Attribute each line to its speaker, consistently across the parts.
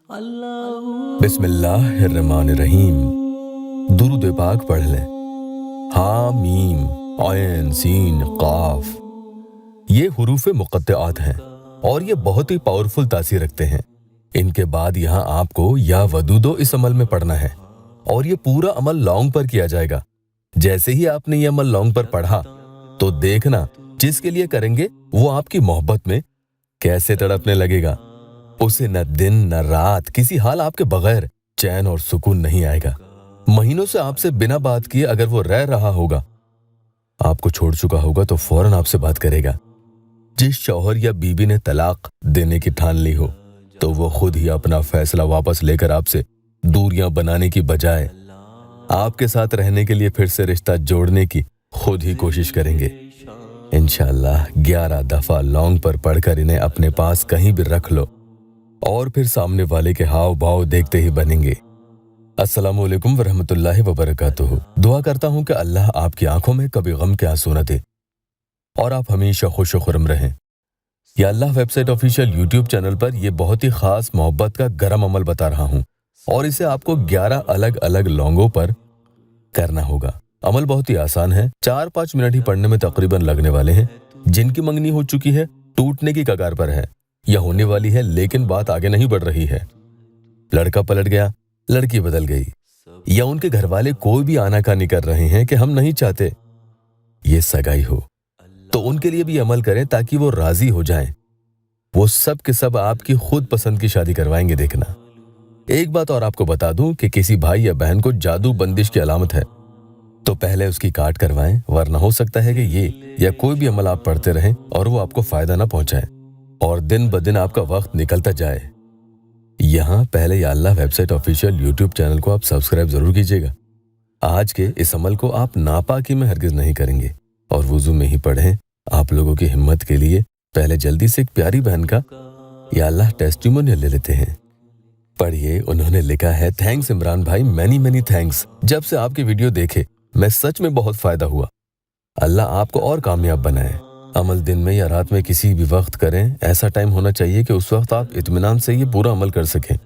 Speaker 1: बिस्मिल्लाहिर्रहमानिर्रहीम। दुरूद पाक पढ़ लें। हामीम ऐन सीन काफ, ये हुरूफ मुक़त्तआत हैं और ये बहुत ही पावरफुल तासीर रखते हैं। इनके बाद यहाँ आपको या वदूदो इस अमल में पढ़ना है और ये पूरा अमल लौंग पर किया जाएगा। जैसे ही आपने ये अमल लौंग पर पढ़ा तो देखना जिसके लिए करेंगे वो आपकी मोहब्बत में कैसे तड़पने लगेगा। उसे न दिन न रात किसी हाल आपके बगैर चैन और सुकून नहीं आएगा। महीनों से आपसे बिना बात किए अगर वो रह रहा होगा, आपको छोड़ चुका होगा तो फौरन आपसे बात करेगा। जिस शौहर या बीबी ने तलाक देने की ठान ली हो तो वो खुद ही अपना फैसला वापस लेकर आपसे दूरियां बनाने की बजाय आपके साथ रहने के लिए फिर से रिश्ता जोड़ने की खुद ही कोशिश करेंगे। इंशाअल्लाह 11 दफा लौंग पर पढ़कर इन्हें अपने पास कहीं भी रख लो और फिर सामने वाले के हाव भाव देखते ही बनेंगे। अस्सलामु अलैकुम वरहमतुल्लाहि वबरकातुहू। दुआ करता हूँ कि अल्लाह आपकी आंखों में कभी गम के आंसू न दे और आप हमेशा खुश व खुर्म रहें। या अल्लाह वेबसाइट ऑफिशियल यूट्यूब चैनल पर यह बहुत ही खास मोहब्बत का गरम अमल बता रहा हूँ और इसे आपको 11 अलग अलग लौंगों पर करना होगा। अमल बहुत ही आसान है, 4-5 मिनट ही पढ़ने में तकरीबन लगने वाले हैं। जिनकी मंगनी हो चुकी है, टूटने की कगार पर है या होने वाली है लेकिन बात आगे नहीं बढ़ रही है, लड़का पलट गया, लड़की बदल गई, या उनके घर वाले कोई भी आनाकानी कर रहे हैं कि हम नहीं चाहते ये सगाई हो, तो उनके लिए भी अमल करें ताकि वो राजी हो जाएं। वो सब के सब आपकी खुद पसंद की शादी करवाएंगे। देखना, एक बात और आपको बता दूं कि किसी भाई या बहन को जादू बंदिश की अलामत है तो पहले उसकी काट करवाएं, वरना हो सकता है कि ये या कोई भी अमल आप पढ़ते रहें और वो आपको फायदा ना पहुंचाए और दिन ब दिन आपका वक्त निकलता जाए। यहाँ पहले या अल्लाह वेबसाइट ऑफिशियल यूट्यूब चैनल को आप सब्सक्राइब जरूर कीजिएगा। आज के इस अमल को आप नापाकी में हरगिज नहीं करेंगे और वुजू में ही पढ़ें। आप लोगों की हिम्मत के लिए पहले जल्दी से एक प्यारी बहन का या अल्लाह टेस्टिमोनियल ले लेते हैं। पढ़िए, उन्होंने लिखा है, थैंक्स इमरान भाई, मैनी मैनी थैंक्स। जब से आपकी वीडियो देखे मैं सच में बहुत फायदा हुआ। अल्लाह आपको और कामयाब बनाए। अमल दिन में या रात में किसी भी वक्त करें, ऐसा टाइम होना चाहिए कि उस वक्त आप इत्मीनान से ये पूरा अमल कर सकें।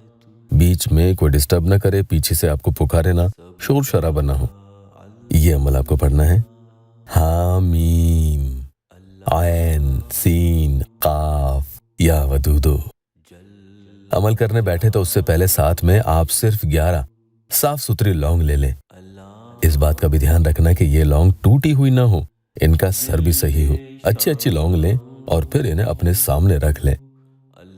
Speaker 1: बीच में कोई डिस्टर्ब न करे, पीछे से आपको पुकारे ना, शोर शराबा ना हो। ये अमल आपको पढ़ना है। हामीम ऐन सीन काफ या वदूदो। अमल करने बैठे तो उससे पहले साथ में आप सिर्फ 11 साफ सुथरी लौंग ले लें। इस बात का भी ध्यान रखना कि ये लौंग टूटी हुई ना हो, इनका सर भी सही हो। अच्छी अच्छी लौंग लें और फिर इन्हें अपने सामने रख लें।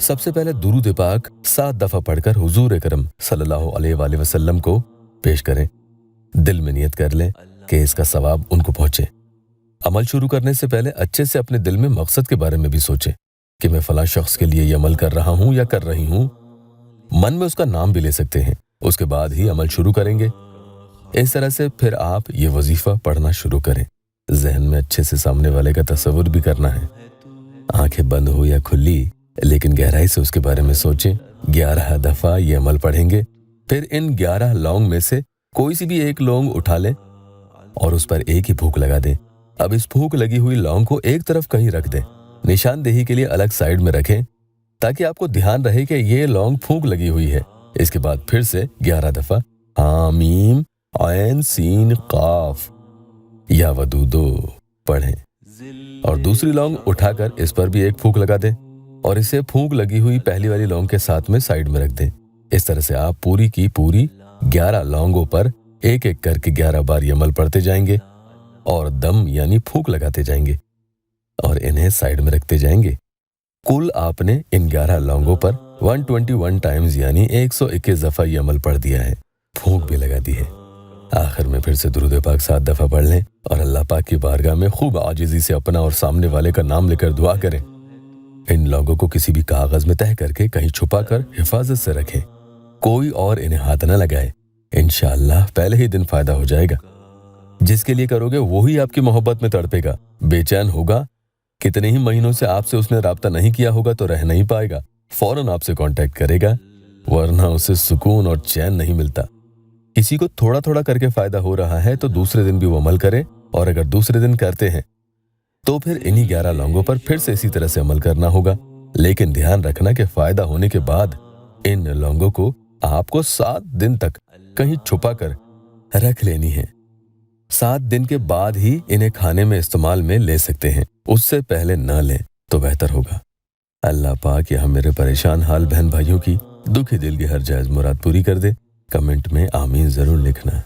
Speaker 1: सबसे पहले दुरूद पाक 7 दफा पढ़कर हुजूर अकरम सल्लल्लाहु अलैहि वसल्लम को पेश करें। दिल में नियत कर लें कि इसका सवाब उनको पहुंचे। अमल शुरू करने से पहले अच्छे से अपने दिल में मकसद के बारे में भी सोचें कि मैं फलां शख्स के लिए ये अमल कर रहा हूं या कर रही हूं। मन में उसका नाम भी ले सकते हैं। उसके बाद ही अमल शुरू करेंगे। इस तरह से फिर आप ये वजीफा पढ़ना शुरू करें। जहन में अच्छे से सामने वाले का तस्वुर भी करना है। आंखें बंद हो या खुली, लेकिन गहराई से उसके बारे में सोचें। 11 दफा ये अमल पढ़ेंगे। फिर इन 11 लौंग में से कोई सी भी एक लौंग उठा लें और उस पर एक ही फूंक लगा दें। अब इस फूंक लगी हुई लौंग को एक तरफ कहीं रख दें, निशानदेही के लिए अलग साइड में रखें ताकि आपको ध्यान रहे कि ये लौंग फूंक लगी हुई है। इसके बाद फिर से 11 दफा हामीम ऐन सीन काफ या वदूदो पढ़ें और दूसरी लौंग उठाकर इस पर भी एक फूंक लगा दें और इसे फूंक लगी हुई पहली वाली लौंग के साथ में साइड में रख दें। इस तरह से आप पूरी की पूरी 11 लौंगों पर एक एक करके 11 बार ये अमल पढ़ते जाएंगे और दम यानी फूंक लगाते जाएंगे और इन्हें साइड में रखते जाएंगे। कुल आपने इन 11 लौंगों पर 121 टाइम्स यानी 121 दफा ये अमल पढ़ दिया है, फूंक भी लगा दी है। आखिर में फिर से दुरूद पाक 7 दफा पढ़ लें और अल्लाह पाक की बारगाह में खूब आजिज़ी से अपना और सामने वाले का नाम लेकर दुआ करें। इन लोगों को किसी भी कागज में तह करके कहीं छुपा कर हिफाजत से रखें। कोई और इन्हें हाथ न लगाए। इंशाअल्लाह पहले ही दिन फायदा हो जाएगा। जिसके लिए करोगे वो ही आपकी मोहब्बत में तड़पेगा, बेचैन होगा। कितने ही महीनों से आपसे उसने राब्ता नहीं किया होगा तो रह नहीं पाएगा, फौरन आपसे कांटेक्ट करेगा, वरना उसे सुकून और चैन नहीं मिलता। किसी को थोड़ा थोड़ा करके फायदा हो रहा है तो दूसरे दिन भी वो अमल करे और अगर दूसरे दिन करते हैं तो फिर इन्हीं 11 लौंगों पर फिर से इसी तरह से अमल करना होगा। लेकिन ध्यान रखना कि फायदा होने के बाद इन लौंगों को आपको 7 दिन तक कहीं छुपा कर रख लेनी है। 7 दिन के बाद ही इन्हें खाने में इस्तेमाल में ले सकते हैं, उससे पहले न लें तो बेहतर होगा। अल्लाह पाक यहाँ मेरे परेशान हाल बहन भाइयों की दुखी दिल की हर जायज़ मुराद पूरी कर दे। कमेंट में आमीन ज़रूर लिखना।